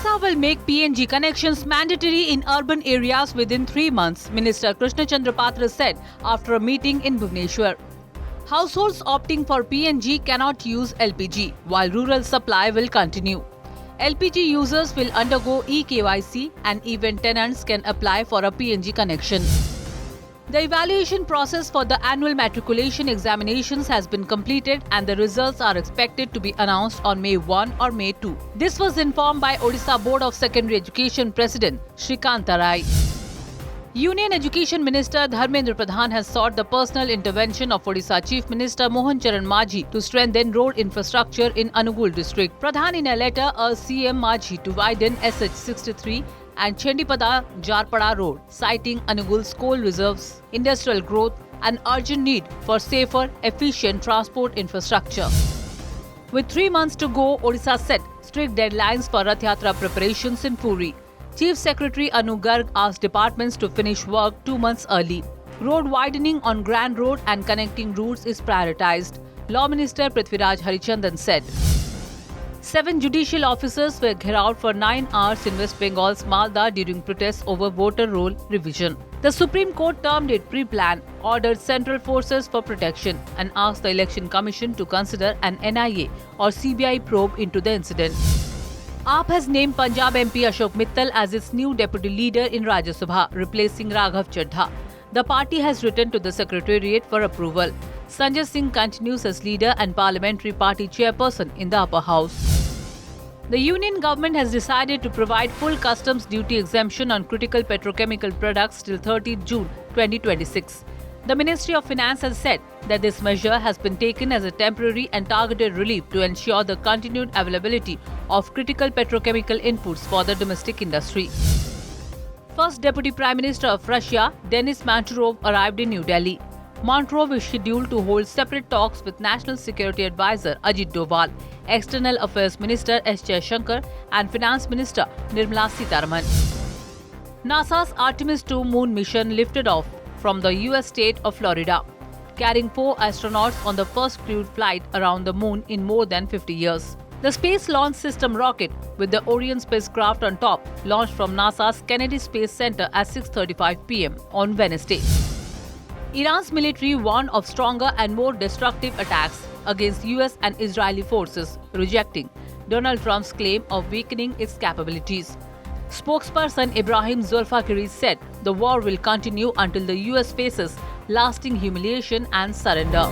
Odisha will make PNG connections mandatory in urban areas within 3 months, Minister Krishna Chandra Patra said after a meeting in Bhubaneswar. Households opting for PNG cannot use LPG, while rural supply will continue. LPG users will undergo eKYC and even tenants can apply for a PNG connection. The evaluation process for the annual matriculation examinations has been completed and the results are expected to be announced on May 1 or May 2. This was informed by Odisha Board of Secondary Education President Shrikanta Rai. Union Education Minister Dharmendra Pradhan has sought the personal intervention of Odisha Chief Minister Mohan Charan Majhi to strengthen road infrastructure in Anugul district. Pradhan in a letter urged CM Majhi to widen SH63 and Chendipada Jarpada Road, citing Anugul's coal reserves, industrial growth and urgent need for safer, efficient transport infrastructure. With 3 months to go, Odisha set strict deadlines for Rath Yatra preparations in Puri. Chief Secretary Anu Garg asked departments to finish work 2 months early. Road widening on Grand Road and connecting routes is prioritized, Law Minister Prithviraj Harichandan said. 7 judicial officers were gherawed for 9 hours in West Bengal's Malda during protests over voter roll revision. The Supreme Court termed it pre-planned, ordered central forces for protection and asked the Election Commission to consider an NIA or CBI probe into the incident. AAP has named Punjab MP Ashok Mittal as its new deputy leader in Rajya Sabha, replacing Raghav Chaddha. The party has written to the Secretariat for approval. Sanjay Singh continues as leader and parliamentary party chairperson in the upper house. The union government has decided to provide full customs duty exemption on critical petrochemical products till 30 June 2026. The Ministry of Finance has said that this measure has been taken as a temporary and targeted relief to ensure the continued availability of critical petrochemical inputs for the domestic industry. First Deputy Prime Minister of Russia, Denis Manturov, arrived in New Delhi. Manturov is scheduled to hold separate talks with National Security Advisor Ajit Doval, External Affairs Minister S. Jaishankar and Finance Minister Nirmala Sitharaman. NASA's Artemis II moon mission lifted off from the US state of Florida, carrying 4 astronauts on the first crewed flight around the moon in more than 50 years. The Space Launch System rocket, with the Orion spacecraft on top, launched from NASA's Kennedy Space Center at 6:35 p.m. on Wednesday. Iran's military warned of stronger and more destructive attacks against US and Israeli forces, rejecting Donald Trump's claim of weakening its capabilities. Spokesperson Ibrahim Zolfakiri said the war will continue until the US faces lasting humiliation and surrender.